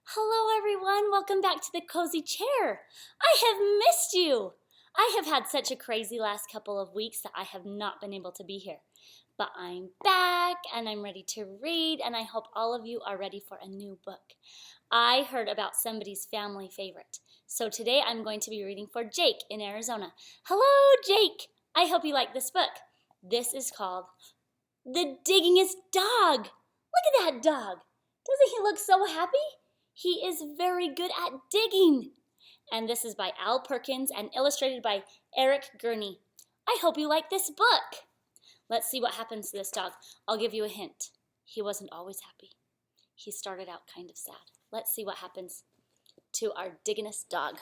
Hello, everyone. Welcome back to the Cozy Chair. I have missed you. I have had such a crazy last couple of weeks that I have not been able to be here. But I'm back and I'm ready to read, and I hope all of you are ready for a new book. I heard about somebody's family favorite. So today I'm going to be reading for Jake in Arizona. Hello, Jake. I hope you like this book. This is called The Diggingest Dog. Look at that dog. Doesn't he look so happy? He is very good at digging. And this is by Perkins and illustrated by Eric Gurney. I hope you like this book. Let's see what happens to this dog. I'll give you a hint. He wasn't always happy. He started out kind of sad. Let's see what happens to our diggingest dog.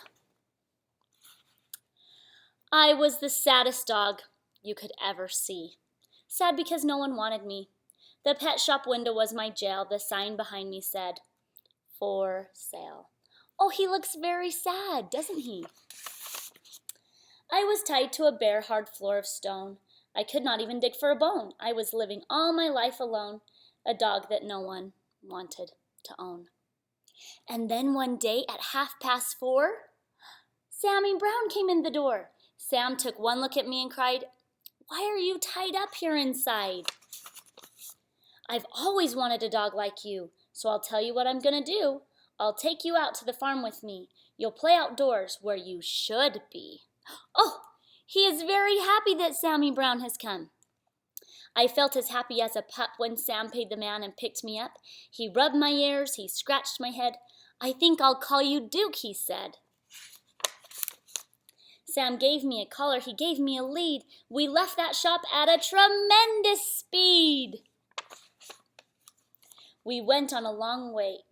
I was the saddest dog you could ever see. Sad because no one wanted me. The pet shop window was my jail. The sign behind me said, "For sale." Oh, he looks very sad, doesn't he? I was tied to a bare, hard floor of stone. I could not even dig for a bone. I was living all my life alone, a dog that no one wanted to own. And then one day at 4:30, Sammy Brown came in the door. Sam took one look at me and cried, "Why are you tied up here inside?" "I've always wanted a dog like you, so I'll tell you what I'm going to do. I'll take you out to the farm with me. You'll play outdoors where you should be." Oh, he is very happy that Sammy Brown has come. I felt as happy as a pup when Sam paid the man and picked me up. He rubbed my ears, he scratched my head. "I think I'll call you Duke," he said. Sam gave me a collar, he gave me a lead. We left that shop at a tremendous speed. We went a long way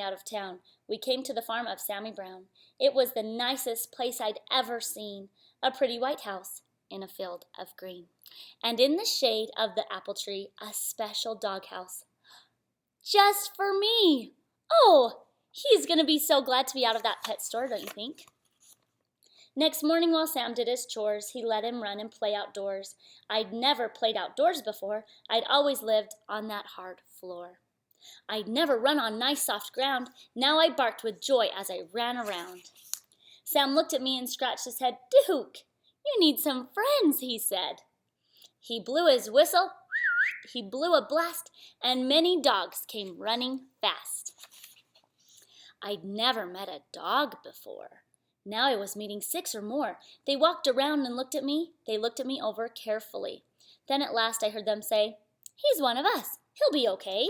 out of town. We came to the farm of Sammy Brown. It was the nicest place I'd ever seen. A pretty white house in a field of green. And in the shade of the apple tree, a special doghouse. Just for me. Oh, he's going to be so glad to be out of that pet store, don't you think? Next morning while Sam did his chores, he let him run and play outdoors. I'd never played outdoors before. I'd always lived on that hard floor. I'd never run on nice soft ground. Now I barked with joy as I ran around. Sam looked at me and scratched his head. "Duke, you need some friends," he said. He blew his whistle, he blew a blast, and many dogs came running fast. I'd never met a dog before. Now I was meeting 6 or more. They walked around and looked at me. They looked at me over carefully. Then at last I heard them say, "He's one of us. He'll be okay."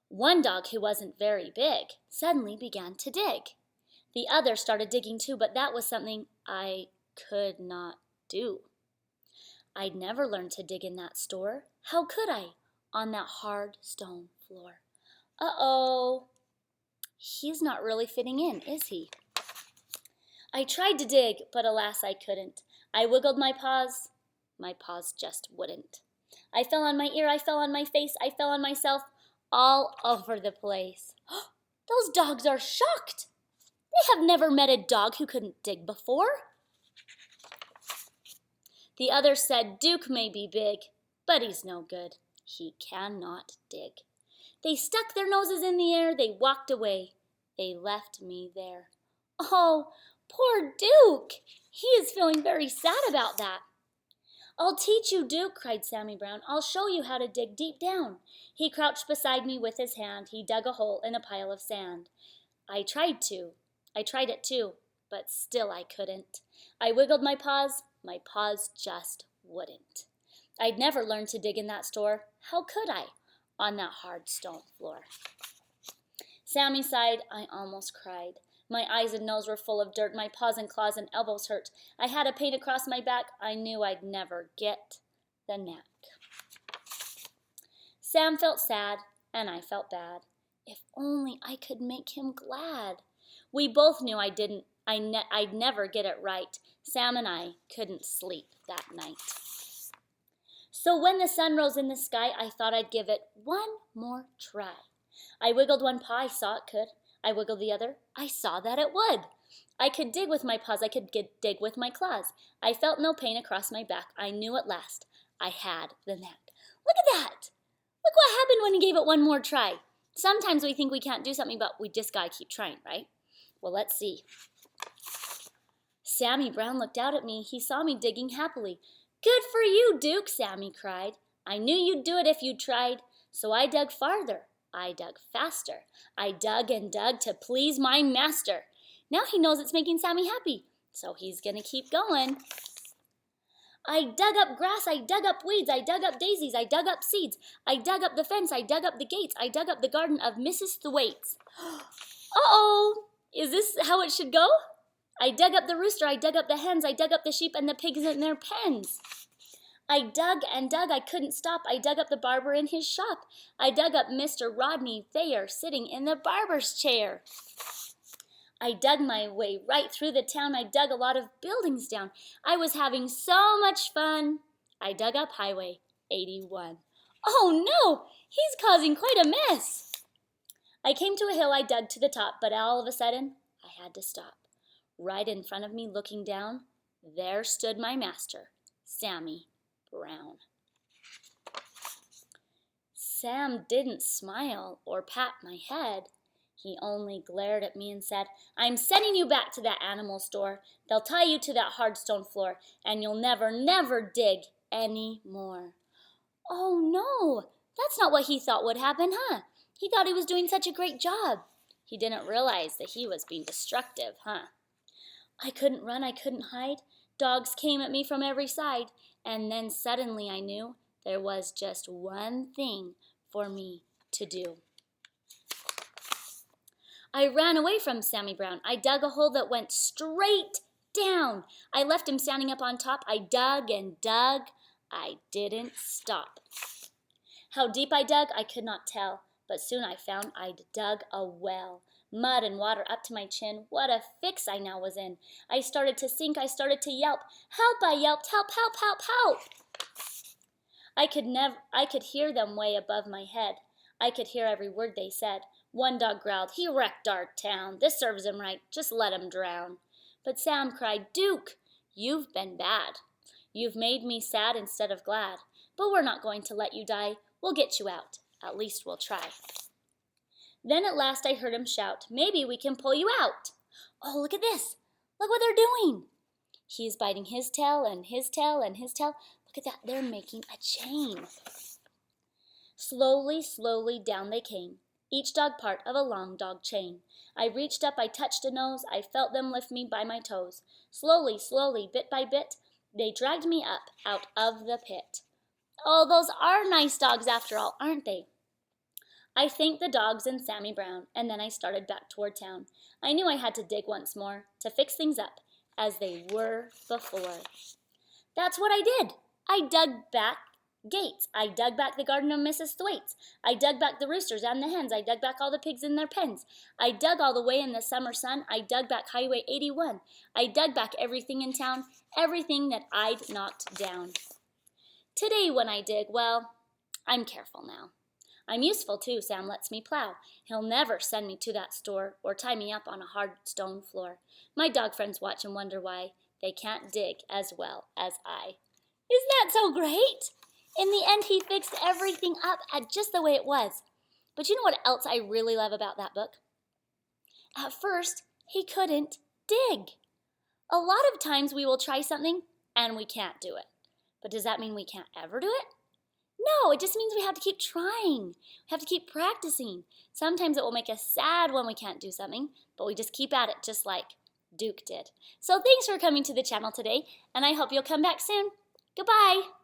One dog, who wasn't very big, suddenly began to dig. The other started digging too, but that was something I could not do. I'd never learned to dig in that store. How could I? On that hard stone floor. Uh-oh. He's not really fitting in, is he? I tried to dig, but alas, I couldn't. I wiggled my paws just wouldn't. I fell on my ear, I fell on my face, I fell on myself, all over the place. Those dogs are shocked. They have never met a dog who couldn't dig before. The others said, "Duke may be big, but he's no good. He cannot dig." They stuck their noses in the air. They walked away. They left me there. Oh, poor Duke. He is feeling very sad about that. "I'll teach you, Duke," cried Sammy Brown. "I'll show you how to dig deep down." He crouched beside me with his hand. He dug a hole in a pile of sand. I tried it too, but still I couldn't. I wiggled my paws just wouldn't. I'd never learned to dig in that store. How could I? On that hard stone floor. Sammy sighed. I almost cried. My eyes and nose were full of dirt. My paws and claws and elbows hurt. I had a pain across my back. I knew I'd never get the knack. Sam felt sad, and I felt bad. If only I could make him glad. We both knew I'd never get it right. Sam and I couldn't sleep that night. So when the sun rose in the sky, I thought I'd give it one more try. I wiggled one paw, I saw it could. I wiggled the other, I saw that it would. I could dig with my paws, I could dig with my claws. I felt no pain across my back. I knew at last I had the knack. Look at that! Look what happened when he gave it one more try. Sometimes we think we can't do something, but we just gotta keep trying, right? Well, let's see. Sammy Brown looked out at me. He saw me digging happily. Good for you, Duke, Sammy cried. I knew you'd do it if you tried. So I dug farther. I dug faster. I dug and dug to please my master. Now he knows it's making Sammy happy, so he's gonna keep going. I dug up grass, I dug up weeds, I dug up daisies, I dug up seeds. I dug up the fence, I dug up the gates, I dug up the garden of Mrs. Thwaites. Uh-oh, is this how it should go? I dug up the rooster, I dug up the hens, I dug up the sheep and the pigs in their pens. I dug and dug, I couldn't stop. I dug up the barber in his shop. I dug up Mr. Rodney Thayer sitting in the barber's chair. I dug my way right through the town. I dug a lot of buildings down. I was having so much fun. I dug up Highway 81. Oh no, he's causing quite a mess. I came to a hill, I dug to the top, but all of a sudden, I had to stop. Right in front of me, looking down, there stood my master, Sammy Brown. Sam didn't smile or pat my head. He only glared at me and said, I'm sending you back to that animal store. They'll tie you to that hard stone floor, and you'll never, never dig any more. Oh, no, that's not what he thought would happen, huh? He thought he was doing such a great job. He didn't realize that he was being destructive, huh? I couldn't run, I couldn't hide. Dogs came at me from every side, and then suddenly I knew there was just one thing for me to do. I ran away from Sammy Brown. I dug a hole that went straight down. I left him standing up on top. I dug and dug. I didn't stop. How deep I dug, I could not tell, but soon I found I'd dug a well. Mud and water up to my chin. What a fix I now was in. I started to sink. I started to yelp. Help, I yelped. Help, help, help, help. I could hear them way above my head. I could hear every word they said. One dog growled, he wrecked our town. This serves him right. Just let him drown. But Sam cried, Duke, you've been bad. You've made me sad instead of glad. But we're not going to let you die. We'll get you out. At least we'll try. Then at last I heard him shout, maybe we can pull you out. Oh, look at this. Look what they're doing. He's biting his tail and his tail and his tail. Look at that. They're making a chain. Slowly, slowly down they came. Each dog part of a long dog chain. I reached up, I touched a nose, I felt them lift me by my toes. Slowly, slowly, bit by bit, they dragged me up out of the pit. Oh, those are nice dogs after all, aren't they? I thanked the dogs and Sammy Brown, and then I started back toward town. I knew I had to dig once more to fix things up as they were before. That's what I did. I dug back gates. I dug back the garden of Mrs. Thwaites. I dug back the roosters and the hens. I dug back all the pigs in their pens. I dug all the way in the summer sun. I dug back Highway 81. I dug back everything in town, everything that I'd knocked down. Today when I dig, well, I'm careful now. I'm useful too, Sam lets me plow. He'll never send me to that store or tie me up on a hard stone floor. My dog friends watch and wonder why they can't dig as well as I. Isn't that so great? In the end, he fixed everything up at just the way it was. But you know what else I really love about that book? At first, he couldn't dig. A lot of times we will try something and we can't do it. But does that mean we can't ever do it? No, it just means we have to keep trying. We have to keep practicing. Sometimes it will make us sad when we can't do something, but we just keep at it just like Duke did. So thanks for coming to the channel today, and I hope you'll come back soon. Goodbye.